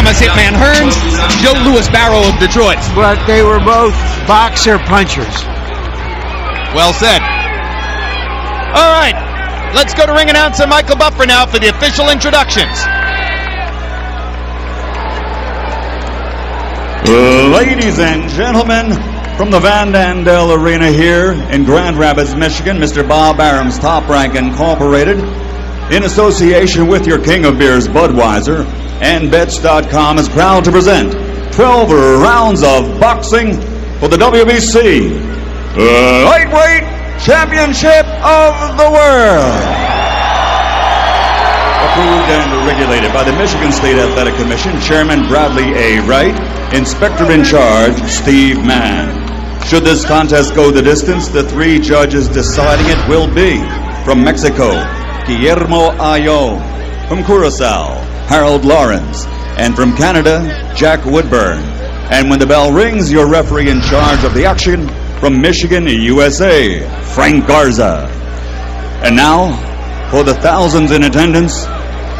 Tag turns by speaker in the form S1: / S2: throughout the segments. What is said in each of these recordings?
S1: Thomas Hitman Hearns, Joe Louis Barrow of Detroit.
S2: But they were both boxer punchers.
S1: Well said. All right, let's go to ring announcer Michael Buffer now for the official introductions.
S3: Ladies and gentlemen, from the Van Dandel Arena here in Grand Rapids, Michigan, Mr. Bob Arum's Top Rank Incorporated, in association with your king of beers, Budweiser, and Bets.com, is proud to present 12 rounds of boxing for the WBC Lightweight Championship of the World. Approved and regulated by the Michigan State Athletic Commission, Chairman Bradley A. Wright, Inspector in Charge Steve Mann. Should this contest go the distance, the three judges deciding it will be from Mexico, Guillermo Ayo; from Curacao, Harold Lawrence; and from Canada, Jack Woodburn. And when the bell rings, your referee in charge of the action from Michigan, USA, Frank Garza. And now, for the thousands in attendance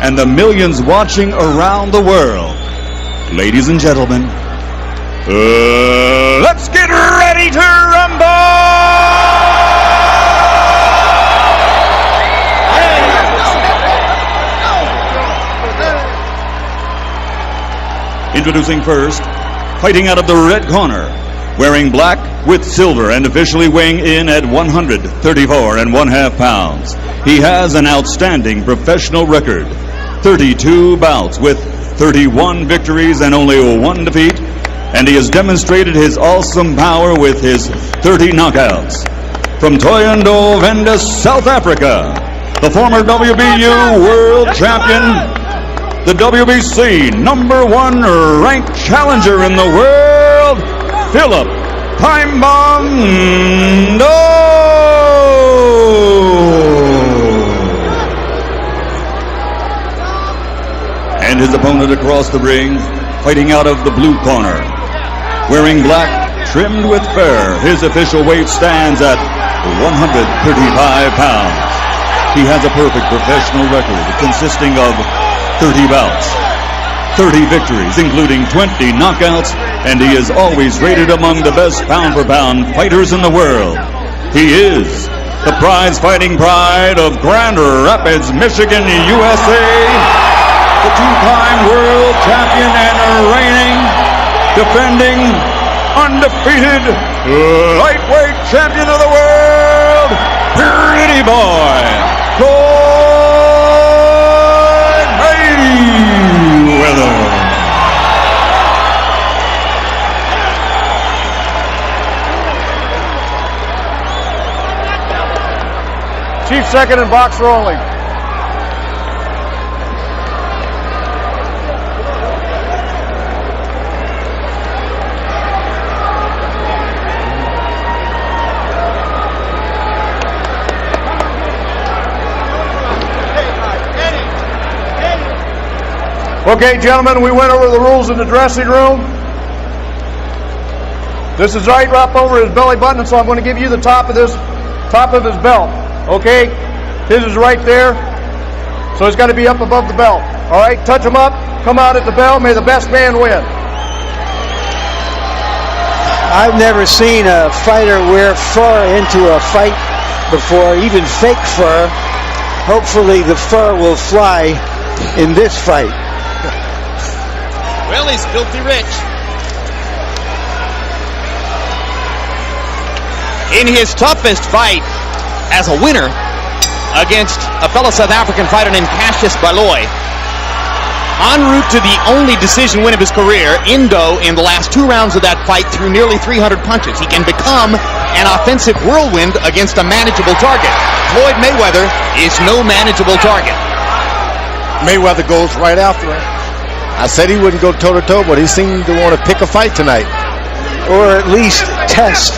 S3: and the millions watching around the world, ladies and gentlemen, let's get ready to rumble! Introducing first, fighting out of the red corner, wearing black with silver and officially weighing in at 134.5 pounds. He has an outstanding professional record, 32 bouts with 31 victories and only 1 defeat, and he has demonstrated his awesome power with his 30 knockouts. From Thohoyandou, Venda, South Africa, the former WBU world champion, the WBC #1 ranked challenger in the world, Phillip Time Bomb Ndou. And his opponent across the ring, fighting out of the blue corner, wearing black, trimmed with fur. His official weight stands at 135 pounds. He has a perfect professional record consisting of 30 bouts, 30 victories, including 20 knockouts, and he is always rated among the best pound-for-pound fighters in the world. He is the prize-fighting pride of Grand Rapids, Michigan, USA, the two-time world champion and reigning, defending, undefeated lightweight champion of the world, Pretty Boy, Floyd Mayweather.
S4: Chief second and boxer only. Okay, gentlemen, we went over the rules in the dressing room. This is right up over his belly button, so I'm going to give you the top of his belt. Okay? His is right there, so it's got to be up above the belt. All right? Touch him up, come out at the bell, may the best man win.
S2: I've never seen a fighter wear fur into a fight before, even fake fur. Hopefully the fur will fly in this fight.
S1: Well, he's filthy rich. In his toughest fight as a winner against a fellow South African fighter named Cassius Baloy, en route to the only decision win of his career, Ndou, in the last 2 rounds of that fight, threw nearly 300 punches. He can become an offensive whirlwind against a manageable target. Floyd Mayweather is no manageable target.
S5: Mayweather goes right after him. I said he wouldn't go toe-to-toe, but he seemed to want to pick a fight tonight.
S2: Or at least test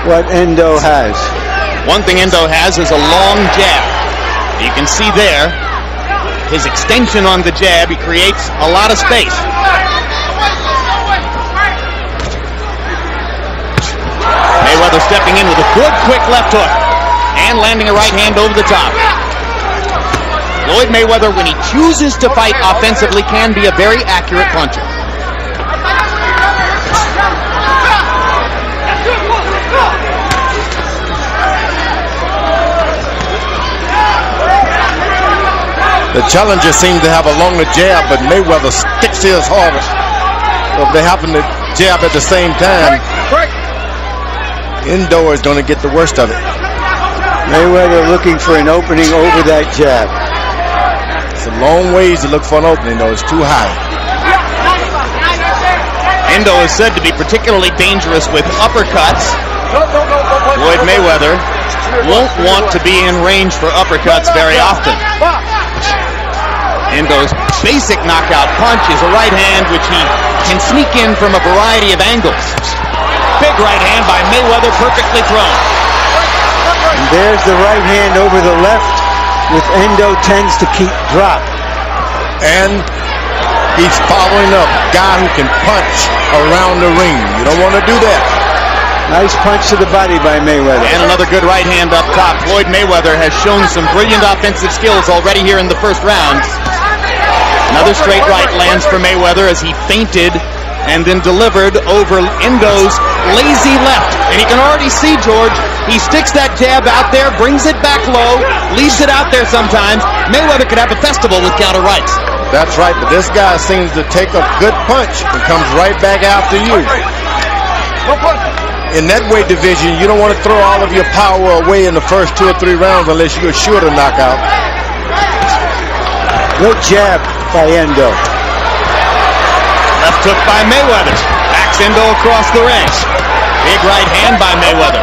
S2: what Ndou has.
S1: One thing Ndou has is a long jab. You can see there his extension on the jab. He creates a lot of space. Mayweather stepping in with a good, quick left hook and landing a right hand over the top. Floyd Mayweather, when he chooses to fight offensively, can be a very accurate puncher.
S5: The challenger seems to have a longer jab, but Mayweather sticks his harder. So if they happen to jab at the same time, Ndou is going to get the worst of it.
S2: Mayweather looking for an opening over that jab.
S5: It's a long ways to look for an opening, though. It's too high.
S1: Ndou is said to be particularly dangerous with uppercuts. Floyd Mayweather won't want to be in range for uppercuts very often. Ndou's basic knockout punch is a right hand which he can sneak in from a variety of angles. Big right hand by Mayweather, perfectly thrown.
S2: And there's the right hand over the left, with Ndou tends to keep drop.
S5: And he's following up a guy who can punch around the ring. You don't want to do that.
S2: Nice punch to the body by Mayweather.
S1: And another good right hand up top. Floyd Mayweather has shown some brilliant offensive skills already here in the first round. Another straight right lands for Mayweather as he feinted and then delivered over Ndou's lazy left. And you can already see, George, he sticks that jab out there, brings it back low, leaves it out there sometimes. Mayweather could have a festival with counter rights.
S5: That's right, but this guy seems to take a good punch and comes right back after you. In that weight division, you don't want to throw all of your power away in the first 2 or 3 rounds unless you're sure to knock out.
S2: Good jab by Ndou.
S1: Left hook by Mayweather. Backs Ndou across the ring. Big right hand by Mayweather.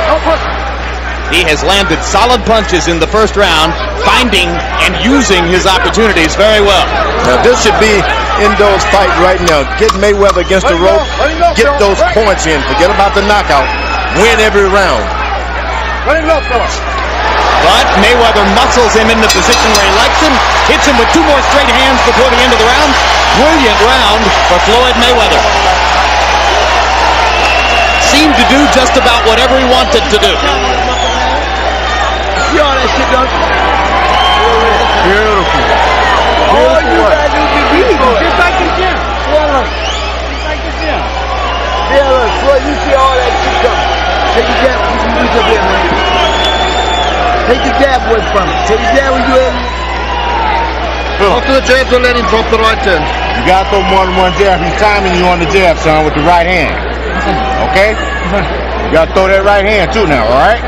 S1: He has landed solid punches in the first round, finding and using his opportunities very well.
S5: Now this should be Ndou's fight right now. Get Mayweather against the rope, get those points in. Forget about the knockout. Win every round.
S1: But Mayweather muscles him in the position where he likes him, hits him with 2 more straight hands before the end of the round. Brilliant round for Floyd Mayweather. Seemed to do just about whatever he wanted to do.
S6: See all that shit done? Beautiful. All you gotta do is be easy. Just like the gym. Yeah, look. Just like the gym. Yeah, look. Floyd, you see all that shit coming. Take the jab. You can reach up here, man. Take the jab away from him. Take the jab when you in. Go to the jab, don't let him drop the right hand.
S7: You gotta throw more than one jab. He's timing you on the jab, son, with the right hand. Okay? You gotta throw that right hand too now, alright?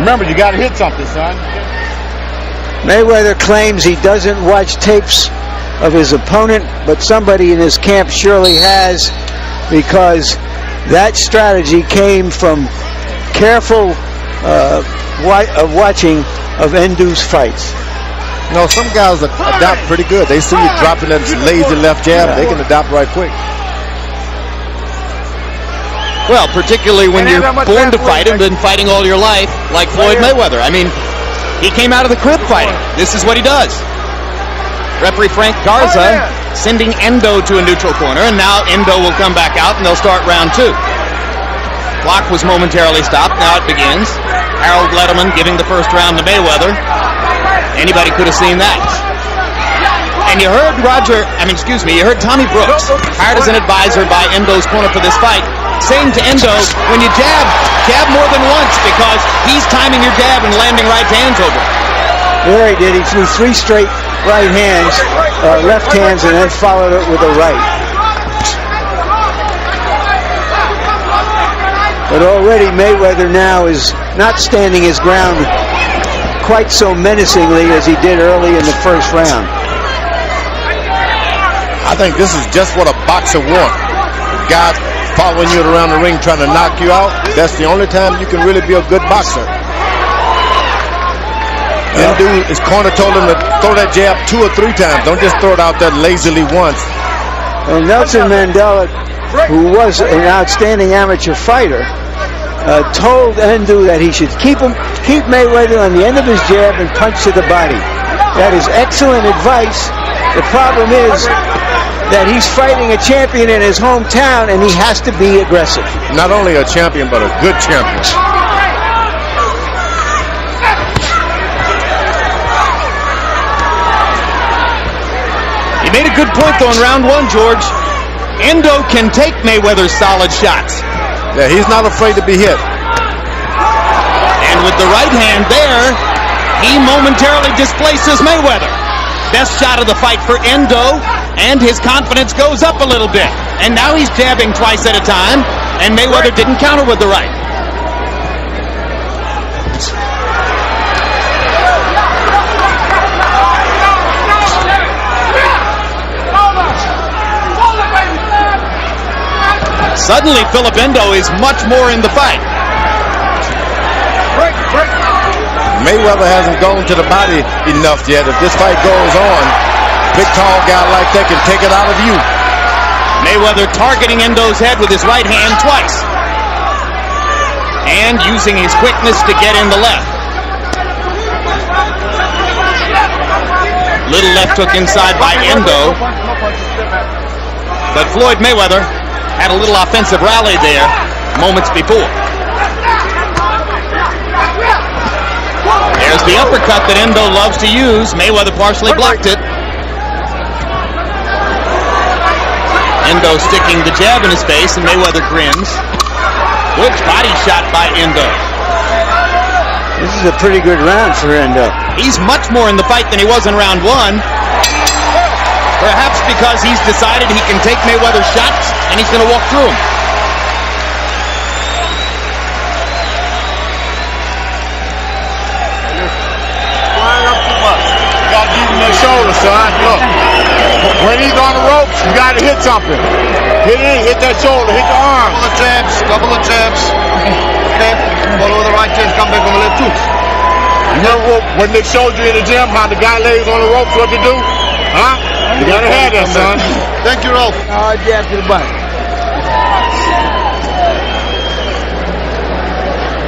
S7: Remember, you gotta hit something, son.
S2: Mayweather claims he doesn't watch tapes of his opponent, but somebody in his camp surely has, because that strategy came from careful watching of Ndou's fights.
S5: You know, some guys adapt pretty good. They see you dropping that lazy left jab, they can adapt right quick.
S1: Well, particularly when you're born to fight and been fighting all your life, like Floyd Mayweather. I mean, he came out of the crib fighting. This is what he does. Referee Frank Garza sending Ndou to a neutral corner, and now Ndou will come back out and they'll start round 2. Clock was momentarily stopped. Now it begins. Harold Letterman giving the first round to Mayweather. Anybody could have seen that. And you heard you heard Tommy Brooks, hired as an advisor by Ndou's corner for this fight, saying to Ndou, when you jab more than once, because he's timing your jab and landing right hands over it.
S2: There he did. He threw 3 straight right hands, left hands, and then followed it with a right. But already Mayweather now is not standing his ground quite so menacingly as he did early in the first round.
S5: I think this is just what a boxer wants. A guy following you around the ring trying to knock you out. That's the only time you can really be a good boxer. Ndou, his corner told him to throw that jab 2 or 3 times. Don't just throw it out there lazily once.
S2: And Nelson Mandela, who was an outstanding amateur fighter, told Ndou that he should keep Mayweather on the end of his jab and punch to the body. That is excellent advice. The problem is that he's fighting a champion in his hometown and he has to be aggressive.
S5: Not only a champion, but a good champion.
S1: made a good point, though, in round one, George. Ndou can take Mayweather's solid shots.
S5: Yeah, he's not afraid to be hit.
S1: And with the right hand there, he momentarily displaces Mayweather. Best shot of the fight for Ndou, and his confidence goes up a little bit. And now he's jabbing twice at a time, and Mayweather didn't counter with the right. Suddenly, Phillip Ndou is much more in the fight.
S5: Mayweather hasn't gone to the body enough yet. If this fight goes on, big tall guy like that can take it out of you.
S1: Mayweather targeting Ndou's head with his right hand twice. And using his quickness to get in the left. Little left hook inside by Ndou. But Floyd Mayweather had a little offensive rally there moments before. There's the uppercut that Ndou loves to use. Mayweather partially blocked it. Ndou sticking the jab in his face, and Mayweather grins. Good body shot by Ndou.
S2: This is a pretty good round for Ndou.
S1: He's much more in the fight than he was in round one. Perhaps because he's decided he can take Mayweather's shots, and he's going to walk through them.
S7: Shoulder, son. Look, when he's on the ropes, you got to hit something. Hit it, hit that shoulder, hit the arm.
S4: Couple of jabs. Okay, follow the right hand, come back on the left too.
S7: You remember when they showed you in the gym how the guy lays on the ropes, what to do? Huh? You got to have that, son.
S4: Thank you, Ralph.
S6: Jab to the body.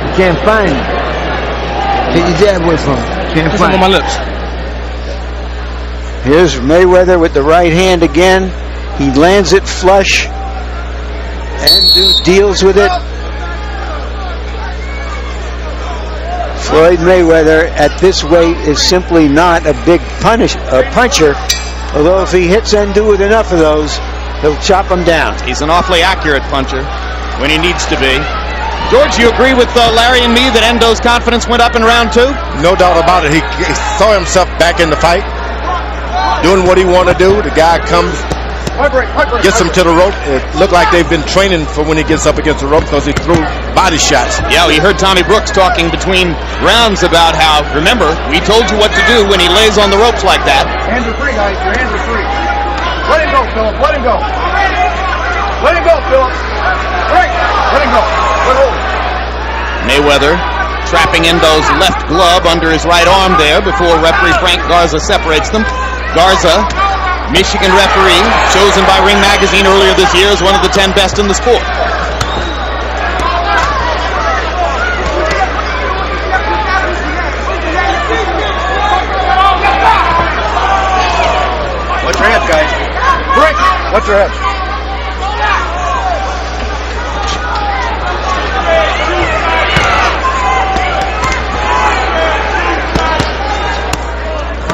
S6: You can't find him. Take your jab away from him. Can't find him.
S1: On my lips.
S2: Here's Mayweather with the right hand again. He lands it flush. Ndou deals with it. Floyd Mayweather at this weight is simply not a big puncher. Although if he hits Ndou with enough of those, he'll chop him down.
S1: He's an awfully accurate puncher when he needs to be. George, you agree with Larry and me that Ndou's confidence went up in round two?
S5: No doubt about it. He saw himself back in the fight, doing what he wanted to do. The guy comes, gets him to the rope. It looked like they've been training for when he gets up against the rope because he threw body shots.
S1: Yeah, we heard Tommy Brooks talking between rounds about how, remember, we told you what to do when he lays on the ropes like that.
S4: Hands are free, guys. Your hands are free. Let him go, Phillip. Let him go. Let him go, Phillip. Right. Let him go. Let hold.
S1: Mayweather trapping Ndou's left glove under his right arm there before referee Frank Garza separates them. Garza, Michigan referee, chosen by Ring Magazine earlier this year as one of the 10 best in the sport.
S4: Watch your head, guys. Break. Watch your head.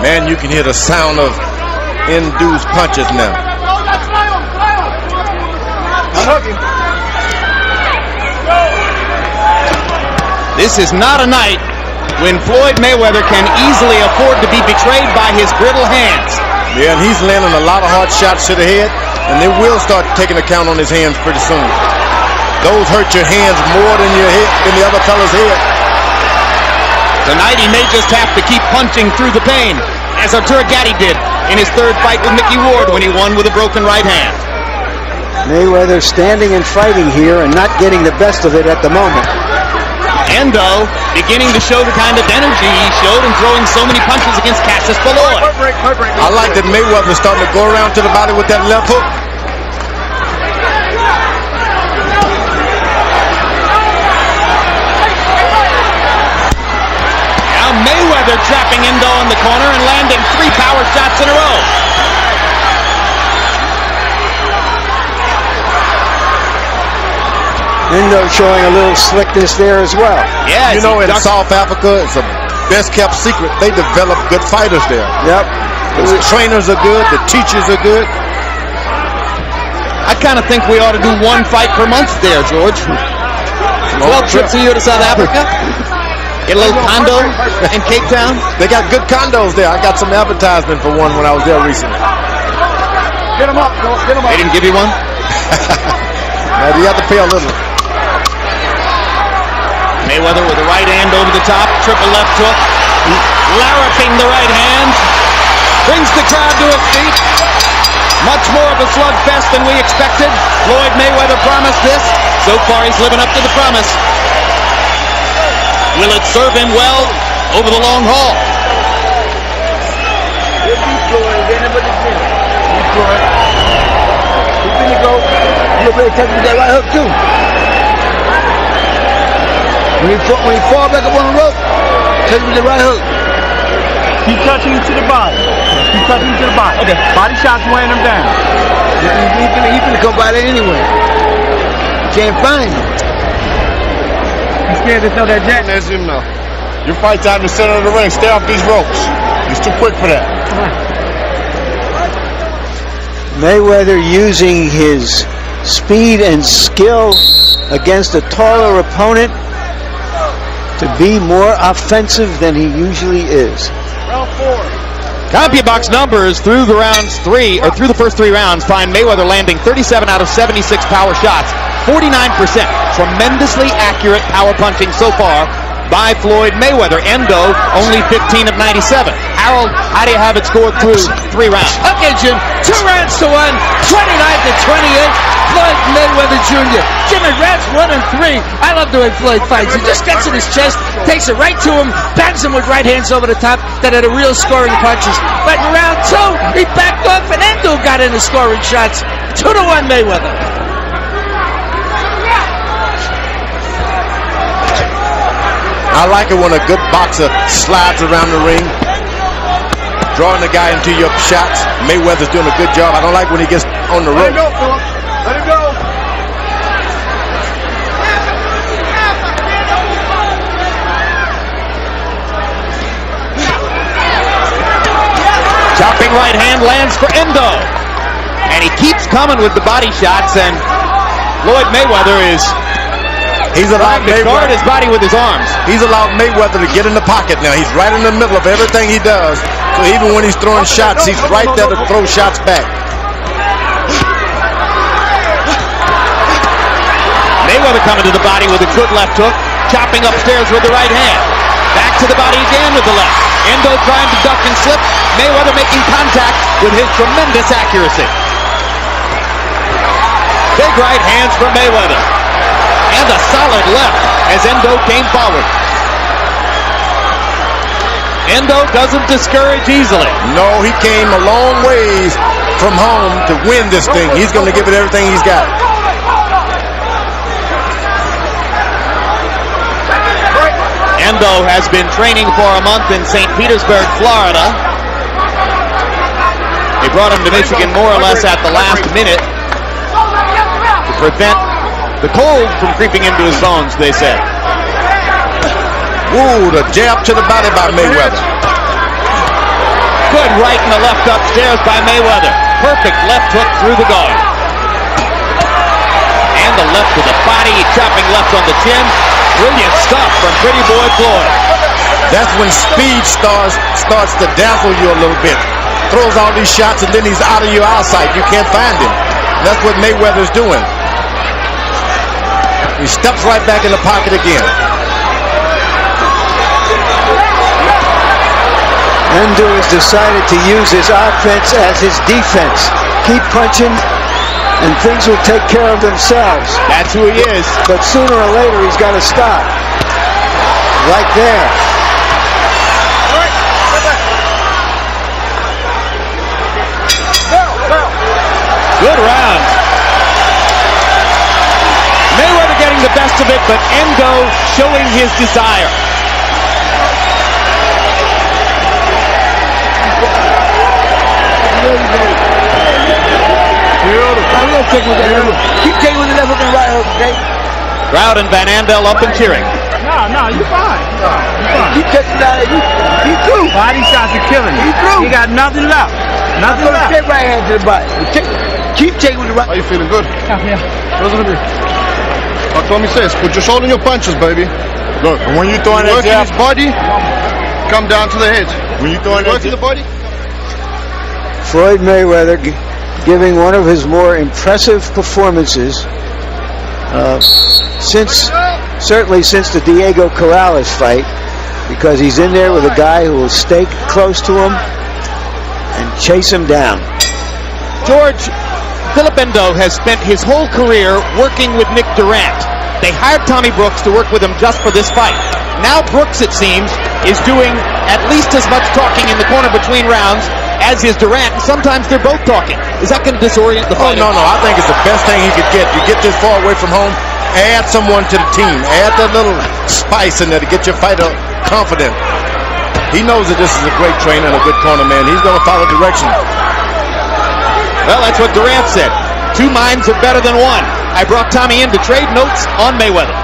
S5: Man, you can hear the sound of Ndou's punches now.
S1: This is not a night when Floyd Mayweather can easily afford to be betrayed by his brittle hands.
S5: Yeah, and he's landing a lot of hard shots to the head, and they will start taking account on his hands pretty soon. Those hurt your hands more than your head, than the other fellow's head.
S1: Tonight he may just have to keep punching through the pain, as Arturo Gatti did in his third fight with Mickey Ward when he won with a broken right hand.
S2: Mayweather standing and fighting here and not getting the best of it at the moment.
S1: Ndou beginning to show the kind of energy he showed in throwing so many punches against Cassius Floyd.
S5: I like that Mayweather's starting to go around to the body with that left hook.
S1: Mayweather trapping Ndou in the corner and landing 3 power shots in a row.
S2: Ndou showing a little slickness there as well.
S1: Yeah,
S5: you know, in South Africa, it's a best kept secret. They develop good fighters there.
S2: Yep.
S5: The trainers are good. The teachers are good.
S1: I kind of think we ought to do one fight per month there, George. 12 trips a year to South Africa. Get a little condo in Cape Town.
S5: They got good condos there. I got some advertisement for one when I was there recently.
S4: Get him up, Phillip. Get him up.
S1: They didn't give you one?
S5: Now, you have to pay a little.
S1: Mayweather with the right hand over the top. Triple left hook. Larraping the right hand. Brings the crowd to its feet. Much more of a slugfest than we expected. Floyd Mayweather promised this. So far, he's living up to the promise. Will it serve him well over the long haul?
S6: He'll beat Floyd. They never did him. Beat Floyd. He's gonna go. He'll be touching with that right hook too. When he fall back up on the rope, touch with the right hook.
S4: Keep touching him to the body. Keep touching him to the body.
S6: Okay.
S4: Body shots weighing him down.
S6: He's gonna come by there anyway. Can't find him.
S4: He's scared to throw that jack.
S7: That's him now. Your fight's out in the center of the ring. Stay off these ropes. He's too quick for that.
S2: Mayweather using his speed and skill against a taller opponent to be more offensive than he usually is.
S1: CompuBox numbers through the first 3 rounds find Mayweather landing 37 out of 76 power shots, 49%. Tremendously accurate power punching so far by Floyd Mayweather. Ndou only 15 of 97. Harold, how do you have it scored through 3 rounds?
S8: Okay, Jim. 2 rounds to 1, 29 to 28. Floyd Mayweather Jr. Jim, in rounds 1 and 3, I love the way Floyd fights. He just gets in his chest, takes it right to him, bangs him with right hands over the top that are the real scoring punches. But in round 2, he backed off and Ndou got in the scoring shots. 2-1 Mayweather.
S5: I like it when a good boxer slides around the ring, drawing the guy into your shots. Mayweather's doing a good job. I don't like when he gets on the rope.
S4: Let him go, Phillip. Let him go.
S1: Chopping right hand lands for Ndou. And he keeps coming with the body shots, and Floyd Mayweather is
S5: allowed
S1: trying to guard his body with his arms.
S5: He's allowed Mayweather to get in the pocket now. He's right in the middle of everything he does. So even when he's throwing shots, he's right there to throw shots back.
S1: Mayweather coming to the body with a good left hook, chopping upstairs with the right hand. Back to the body again with the left. Ndou trying to duck and slip. Mayweather making contact with his tremendous accuracy. Big right hands from Mayweather. And a solid left as Ndou came forward. Ndou doesn't discourage easily.
S5: No, he came a long ways from home to win this thing. He's going to give it everything he's got.
S1: Ndou has been training for a month in St. Petersburg, Florida. They brought him to Michigan more or less at the last minute to prevent the cold from creeping into his bones, they said.
S5: Ooh, the jab to the body by Mayweather.
S1: Good right and the left upstairs by Mayweather. Perfect left hook through the guard. And the left to the body, chopping left on the chin. Brilliant stuff from Pretty Boy Floyd.
S5: That's when speed starts to dazzle you a little bit. Throws all these shots and then he's out of your eyesight. You can't find him. That's what Mayweather's doing. He steps right back in the pocket again.
S2: Ndou has decided to use his offense as his defense. Keep punching, and things will take care of themselves.
S1: That's who he is.
S2: But sooner or later, he's got to stop. Right there.
S1: Good round. Mayweather getting the best of it, but Ndou showing his desire.
S6: Keep taking with the left hook and right hook, okay?
S1: Crowd and Van Andel up and cheering.
S6: No, you fine. You touching that? He through. Body shots are killing you. He through. He got nothing left. Nothing left. Take right hand to the body. Keep taking with the right.
S4: Are you feeling good?
S6: Yeah.
S4: Like Tommy says, put your shoulder in your punches, baby.
S7: Look, when you throwing that
S4: Working
S7: jab,
S4: his body, come down to the head.
S7: when you throwing that
S4: Working the body.
S2: Floyd Mayweather giving one of his more impressive performances certainly since the Diego Corrales fight, because he's in there with a guy who will stay close to him and chase him down.
S1: George, Phillip Ndou has spent his whole career working with Nick Durant. They hired Tommy Brooks to work with him just for this fight. Now Brooks, it seems, is doing at least as much talking in the corner between rounds as is Durant. Sometimes they're both talking. Is that going to disorient the fighter?
S5: Oh, no. I think it's the best thing he could get. You get this far away from home, add someone to the team. Add that little spice in there to get your fighter confident. He knows that this is a great trainer and a good corner man. He's going to follow direction.
S1: Well, that's what Durant said. Two minds are better than one. I brought Tommy in to trade notes on Mayweather.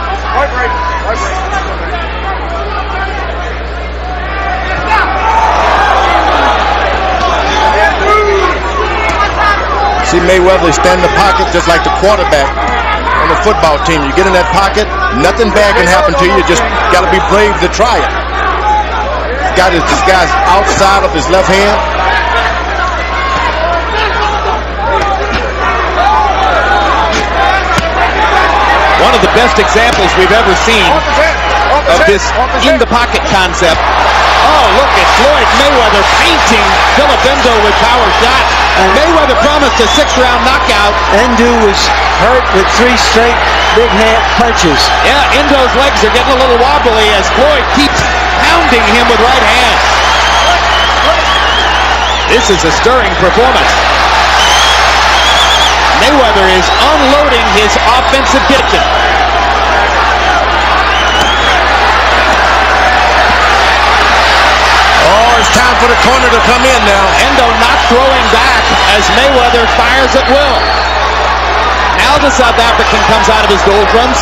S5: See Mayweather stand in the pocket just like the quarterback on the football team. You get in that pocket, nothing bad can happen to you. You just got to be brave to try it. This guy's outside of his left hand.
S1: One of the best examples we've ever seen of this in-the-pocket concept. Oh, look at Floyd Mayweather painting Phillip Ndou with power shots. Mayweather promised a 6-round knockout.
S2: Ndou was hurt with 3 straight big hand punches.
S1: Yeah, Ndou's legs are getting a little wobbly as Floyd keeps pounding him with right hand. This is a stirring performance. Mayweather is unloading his offensive kitchen.
S5: Oh, it's time for the corner to come in now.
S1: Ndou not throwing back as Mayweather fires at will. Now the South African comes out of his doldrums.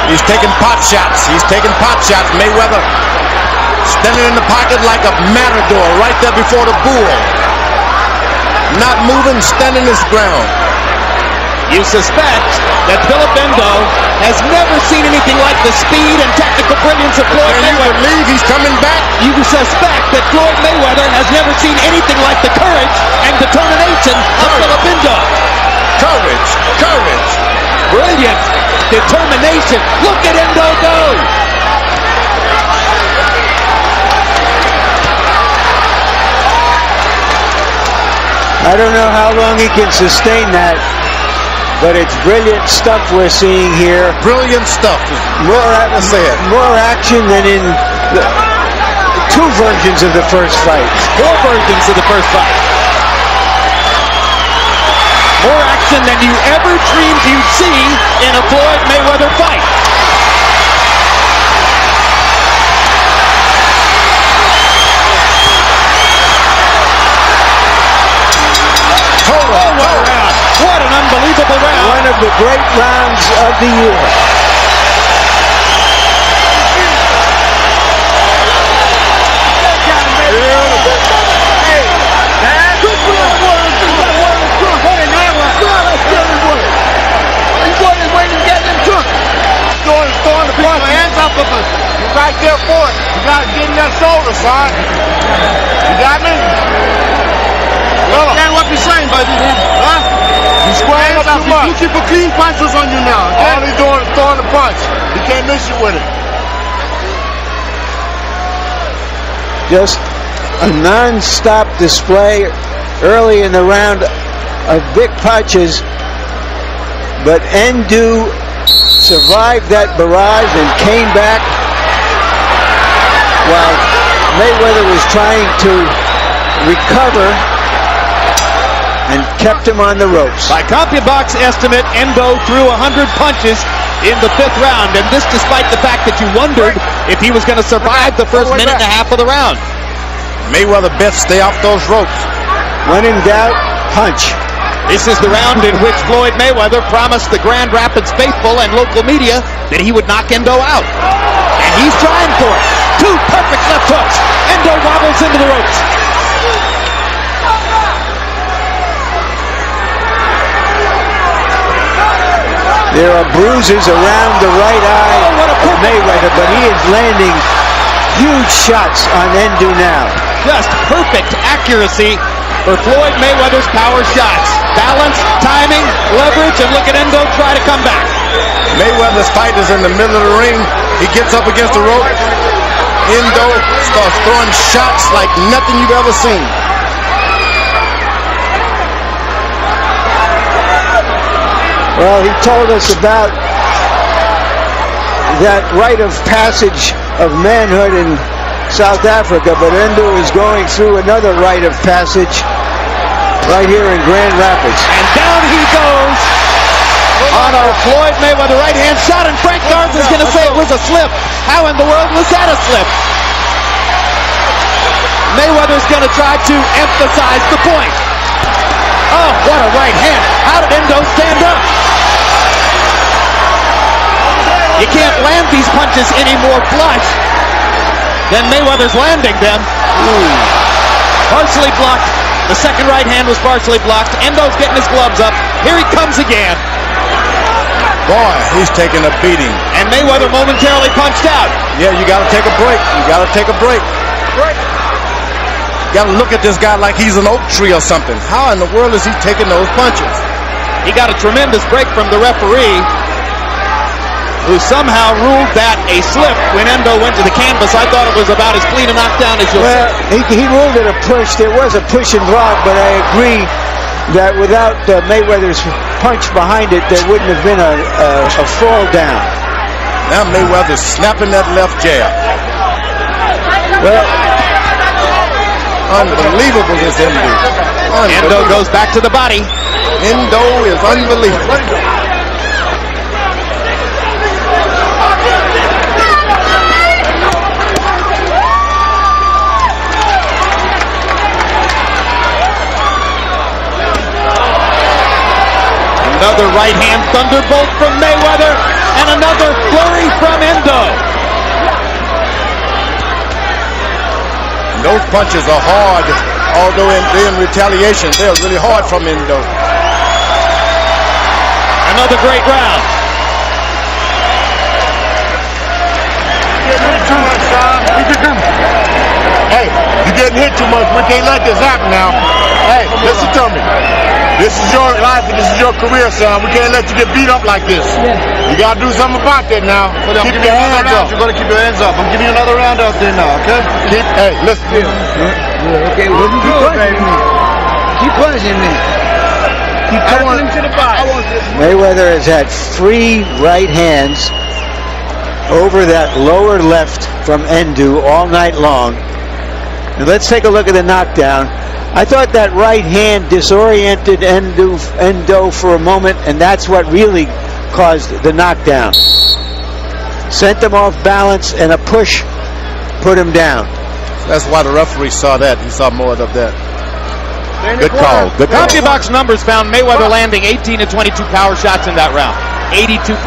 S5: He's taking pot shots. Mayweather standing in the pocket like a matador right there before the bull. Not moving, standing his ground.
S1: You suspect that Phillip Ndou has never seen anything like the speed and technical brilliance of Floyd
S5: And you
S1: Mayweather.
S5: believe he's coming back?
S1: You suspect that Floyd Mayweather has never seen anything like the courage and determination of Phillip Ndou.
S5: Courage.
S1: Brilliant determination. Look at Ndou go.
S2: I don't know how long he can sustain that, but it's brilliant stuff we're seeing here.
S5: Brilliant stuff.
S2: More action than in the 2 versions of the first fight.
S1: 4 versions of the first fight. More action than you ever dreamed you'd see in a Floyd Mayweather fight. What an unbelievable round.
S2: One of the great rounds of the year.
S7: Throwing the punch, hands up of us. You're right there for it. You got to get in that shoulder, son. You got me? Understand what you're saying, buddy? Huh? You squaring up too much. You keep a clean punches on you now. Okay? All he's doing is throwing the punch. He can't miss you with it.
S2: Just a non-stop display early in the round of big punches, but Ndou survived that barrage and came back while Mayweather was trying to recover and kept him on the ropes.
S1: By CompuBox estimate, Ndou threw 100 punches in the 5th round, and this despite the fact that you wondered if he was going to survive the first minute and a half of the round.
S5: Mayweather best stay off those ropes.
S2: When in doubt, punch.
S1: This is the round in which Floyd Mayweather promised the Grand Rapids faithful and local media that he would knock Ndou out. And he's trying for it. 2 perfect left hooks. Ndou wobbles into the ropes.
S2: There are bruises around the right eye of Mayweather, but he is landing huge shots on Ndou now.
S1: Just perfect accuracy for Floyd Mayweather's power shots. Balance, timing, leverage, and look at Ndou try to come back.
S5: Mayweather's fight is in the middle of the ring. He gets up against the rope. Ndou starts throwing shots like nothing you've ever seen.
S2: Well, he told us about that rite of passage of manhood in South Africa, but Ndou is going through another rite of passage right here in Grand Rapids.
S1: And down he goes on a Floyd Mayweather right-hand shot, and Frank Garza is going to say it was a slip. How in the world was that a slip? Mayweather's going to try to emphasize the point. Oh, what a right hand. How did Ndou stand up? You can't land these punches any more flush than Mayweather's landing them. Partially blocked. The second right hand was partially blocked. Ndou's getting his gloves up. Here he comes again.
S5: Boy, he's taking a beating.
S1: And Mayweather momentarily punched out.
S5: Yeah, you got to take a break. You got to take a break. You got to look at this guy like he's an oak tree or something. How in the world is he taking those punches?
S1: He got a tremendous break from the referee, who somehow ruled that a slip when Ndou went to the canvas. I thought it was about as clean a knockdown as you'll see.
S2: He ruled it a push. There was a push and block, but I agree that without Mayweather's punch behind it, there wouldn't have been a fall down.
S5: Now Mayweather's snapping that left jab.
S2: Well,
S5: unbelievable this Ndou.
S1: Ndou goes back to the body.
S5: Ndou is unbelievable.
S1: Another right hand thunderbolt from Mayweather, and another flurry from Ndou.
S5: And those punches are hard, although in retaliation, they're really hard from Ndou.
S1: Another great round.
S7: Hey, you're getting hit too much. We can't let this happen now. Hey, listen to me. This is your life and this is your career, son. We can't let you get beat up like this. You got to do something about that now. Keep your hands up. You're going to keep your hands up. I'm giving you another round out there now, okay? Hey, listen.
S6: Okay, well, keep punching me. Keep punching me. Keep punching him to the body.
S2: Mayweather has had 3 right hands over that lower left from Ndou all night long. And let's take a look at the knockdown. I thought that right hand disoriented Ndou for a moment, and that's what really caused the knockdown. Sent him off balance, and a push put him down.
S5: That's why the referee saw that. He saw more of that. Good call. Good call.
S1: CompuBox numbers found Mayweather landing 18 to 22 power shots in that round. 82%.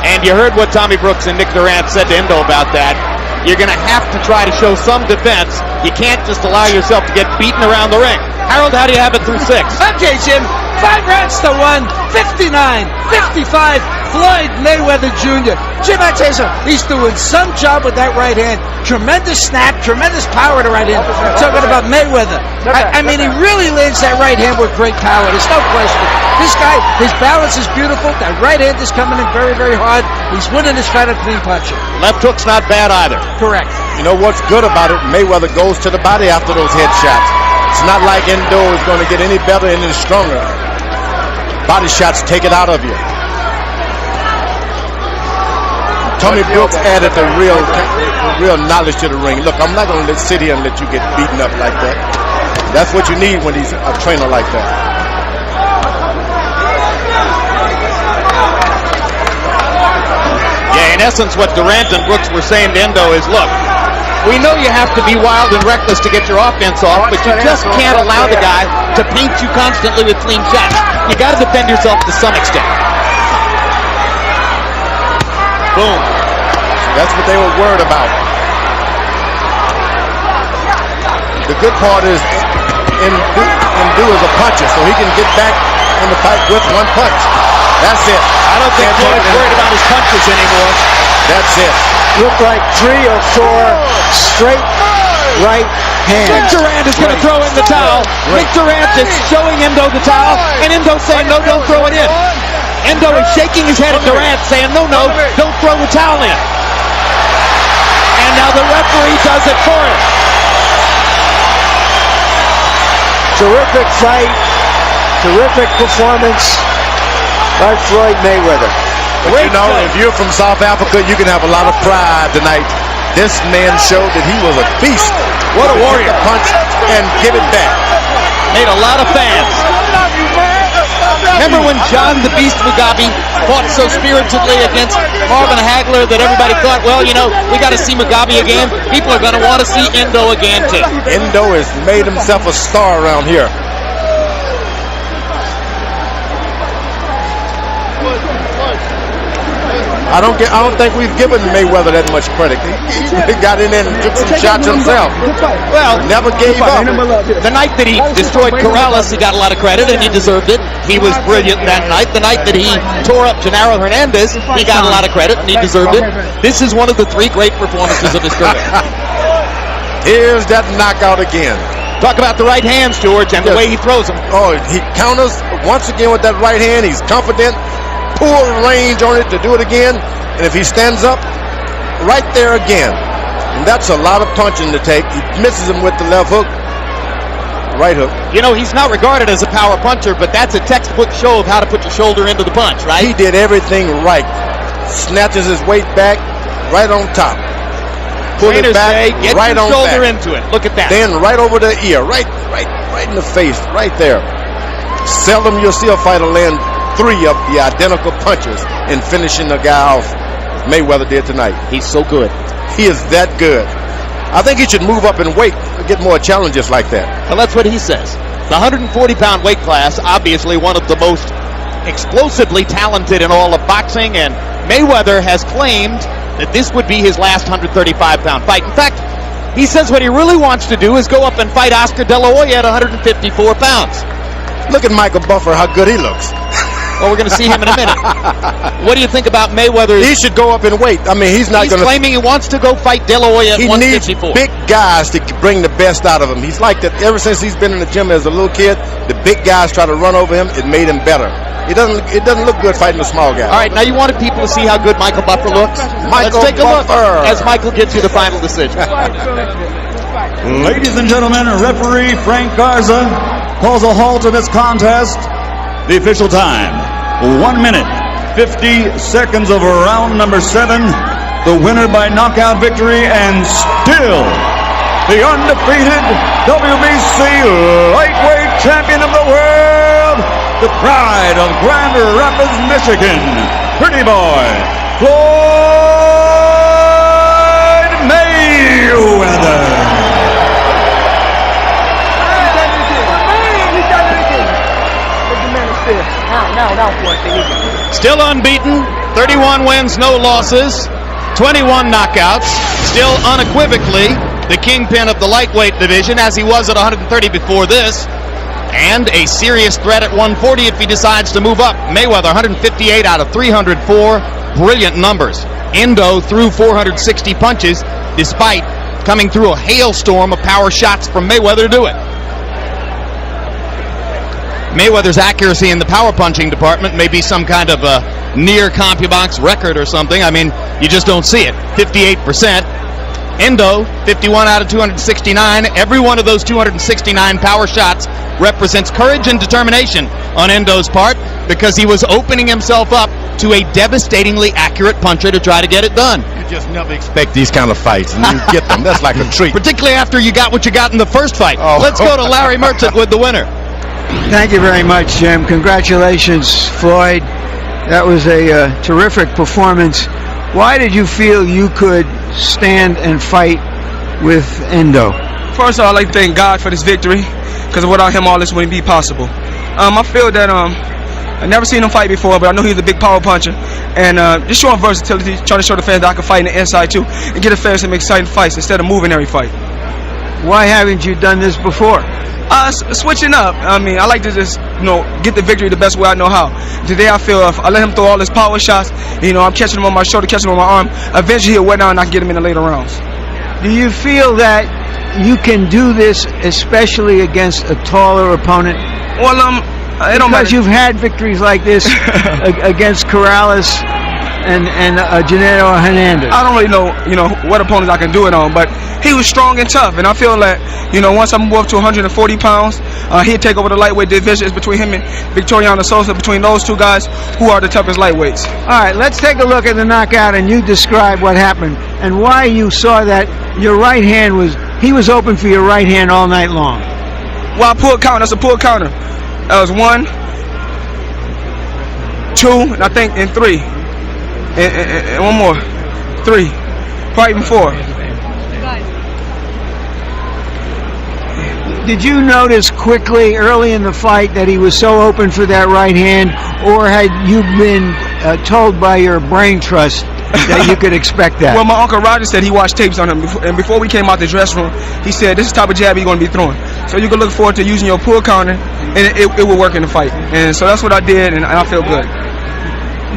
S1: And you heard what Tommy Brooks and Nick Durant said to Ndou about that. You're going to have to try to show some defense. You can't just allow yourself to get beaten around the ring. Harold, how do you have it through 6?
S8: Okay, Jim. 5 rounds to 1. 59-55. Floyd Mayweather Jr. Jim, I tell you something. He's doing some job with that right hand. Tremendous snap, tremendous power to right hand. Talking about Mayweather. I mean, he really lands that right hand with great power. There's no question. This guy, his balance is beautiful. That right hand is coming in very, very hard. He's winning this fight on clean punching.
S1: Left hook's not bad either.
S8: Correct.
S5: You know what's good about it? Mayweather goes to the body after those headshots. It's not like Ndou is going to get any better and any stronger. Body shots take it out of you. Tommy Brooks added the real knowledge to the ring. Look, I'm not going to sit here and let you get beaten up like that. That's what you need when he's a trainer like that.
S1: Yeah, in essence, what Durant and Brooks were saying to Ndou is, look, we know you have to be wild and reckless to get your offense off, but you just can't allow the guy to paint you constantly with clean shots. You got to defend yourself to some extent. Boom.
S5: That's what they were worried about. The good part is Ndou is a puncher, so he can get back in the fight with one punch. That's it.
S1: I don't think Floyd's worried about his punches anymore.
S5: That's it.
S2: Looked like 3 or 4 straight right hands.
S1: Nick Durant is going to throw in the towel. Nick Durant is showing Ndou the towel, and Ndou saying, no, don't throw it in. Ndou is shaking his head at Durant, saying, no, don't throw the towel in. And now the referee does it for him.
S2: Terrific fight, terrific performance by Floyd Mayweather.
S5: But you know, if you're from South Africa, you can have a lot of pride tonight. This man showed that he was a beast.
S1: What a warrior.
S5: Punch and give it back.
S1: Made a lot of fans. Remember when John the Beast Mugabe fought so spiritedly against Marvin Hagler that everybody thought, well, you know, we got to see Mugabe again. People are going to want to see Ndou again, too.
S5: Ndou has made himself a star around here. I don't think we've given Mayweather that much credit. He got in there and took some shots himself.
S1: Well,
S5: never gave up.
S1: The night that he destroyed Corrales, he got a lot of credit, and he deserved it. He was brilliant that night. The night that he tore up Genaro Hernandez, he got a lot of credit, and he deserved it. This is one of the 3 great performances of his career.
S5: Here's that knockout again.
S1: Talk about the right hands, George, and the way he throws them.
S5: Oh, he counters once again with that right hand. He's confident. Poor range on it to do it again, and if he stands up, right there again. And that's a lot of punching to take. He misses him with the left hook, right hook.
S1: You know, he's not regarded as a power puncher, but that's a textbook show of how to put your shoulder into the punch, right?
S5: He did everything right. Snatches his weight back, right on top. Pull it back,
S1: get
S5: right
S1: your
S5: on
S1: shoulder
S5: back.
S1: into it. Look at that.
S5: Then right over the ear, right in the face, right there. Seldom you'll see a fighter land 3 of the identical punches and finishing the guy off. Mayweather did tonight.
S1: He's so good.
S5: He is that good. I think he should move up in weight to get more challenges like that.
S1: Well, that's what he says. The 140-pound weight class, obviously one of the most explosively talented in all of boxing, and Mayweather has claimed that this would be his last 135-pound fight. In fact, he says what he really wants to do is go up and fight Oscar De La Hoya at 154 pounds.
S5: Look at Michael Buffer, how good he looks.
S1: Well, we're going to see him in a minute. What do you think about Mayweather?
S5: He should go up in weight. I mean, he's not going to...
S1: claiming he wants to go fight De La Hoya at 154.
S5: He needs big guys to bring the best out of him. He's like that ever since he's been in the gym as a little kid. The big guys try to run over him. It made him better. It doesn't look good fighting the small guy.
S1: All right, now you wanted people to see how good Michael Buffer looks? Let's take a look as Michael gets you the final decision.
S3: Ladies and gentlemen, referee Frank Garza calls a halt to this contest. The official time, 1 minute, 50 seconds of round number 7. The winner by knockout victory and still the undefeated WBC lightweight champion of the world, the pride of Grand Rapids, Michigan, Pretty Boy, Floyd Mayweather.
S1: Still unbeaten, 31 wins, no losses, 21 knockouts, still unequivocally the kingpin of the lightweight division as he was at 130 before this, and a serious threat at 140 if he decides to move up. Mayweather 158 out of 304, brilliant numbers. Ndou threw 460 punches despite coming through a hailstorm of power shots from Mayweather to do it. Mayweather's accuracy in the power punching department may be some kind of a near CompuBox record or something. I mean, you just don't see it. 58%. Ndou, 51 out of 269. Every one of those 269 power shots represents courage and determination on Ndou's part because he was opening himself up to a devastatingly accurate puncher to try to get it done.
S5: You just never expect these kind of fights, and you get them. That's like a treat.
S1: Particularly after you got what you got in the first fight. Oh. Let's go to Larry Merchant with the winner.
S2: Thank you very much, Jim. Congratulations, Floyd. That was a terrific performance. Why did you feel you could stand and fight with Ndou?
S9: First of all, I'd like to thank God for this victory, because without him, all this wouldn't be possible. I feel that I never seen him fight before, but I know he's a big power puncher. And just showing versatility, trying to show the fans that I can fight in the inside too, and get the fans some exciting fights instead of moving every fight.
S2: Why haven't you done this before?
S9: Switching up. I mean, I like to just, get the victory the best way I know how. Today I feel if I let him throw all his power shots, I'm catching him on my shoulder, catching him on my arm, eventually he'll wear down and I can get him in the later rounds.
S2: Do you feel that you can do this especially against a taller opponent?
S9: Well, it don't matter.
S2: Because you've had victories like this against Corrales and Gennaro Hernandez.
S9: I don't really know, what opponents I can do it on, but he was strong and tough, and I feel that, once I move up to 140 pounds, he'll take over the lightweight division. It's between him and Victoriano Sosa, between those two guys who are the toughest lightweights.
S2: All right, let's take a look at the knockout, and you describe what happened and why you saw that your right hand he was open for your right hand all night long.
S9: Well, I pulled counter. That's a pull counter. That was 1, 2, and I think and 3. And one more. 3. Probably even 4.
S2: Did you notice quickly, early in the fight, that he was so open for that right hand, or had you been told by your brain trust that you could expect that?
S9: Well, my Uncle Roger said he watched tapes on him, and before we came out the dressing room, he said, this is the type of jab you're going to be throwing. So you can look forward to using your pull counter, and it will work in the fight. And so that's what I did, and I feel good.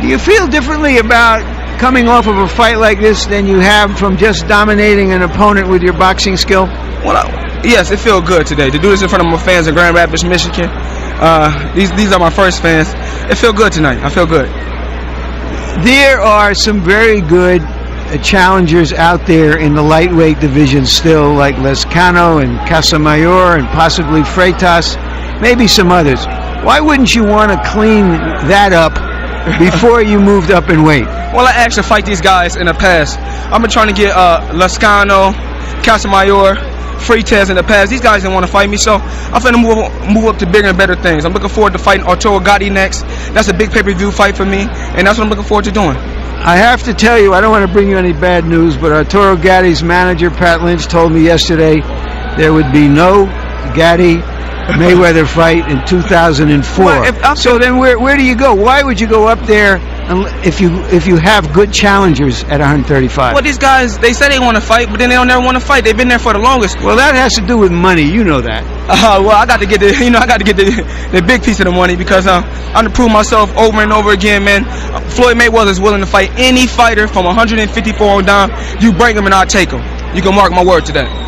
S2: Do you feel differently about coming off of a fight like this than you have from just dominating an opponent with your boxing skill?
S9: Well, yes, it feels good today to do this in front of my fans in Grand Rapids, Michigan. These are my first fans. It feels good tonight. I feel good.
S2: There are some very good challengers out there in the lightweight division still, like Lescano and Casamayor and possibly Freitas, maybe some others. Why wouldn't you want to clean that up before you moved up in weight?
S9: Well, I actually fight these guys in the past. I've been trying to get Lescano, Casamayor, Freitas in the past. These guys didn't want to fight me, so I'm finna move up to bigger and better things. I'm looking forward to fighting Arturo Gatti next. That's a big pay-per-view fight for me, and that's what I'm looking forward to doing.
S2: I have to tell you, I don't want to bring you any bad news, but Arturo Gatti's manager, Pat Lynch, told me yesterday there would be no Gatti Mayweather fight in 2004.
S9: Well,
S2: so then where do you go? Why would you go up there if you have good challengers at 135?
S9: Well, these guys, they say they want to fight, but then they don't never want to fight. They've been there for the longest.
S2: Well, that has to do with money. You know that.
S9: Well, I got to get the big piece of the money because I'm to prove myself over and over again, man. Floyd Mayweather is willing to fight any fighter from 154 on down. You bring him and I'll take him. You can mark my word to that.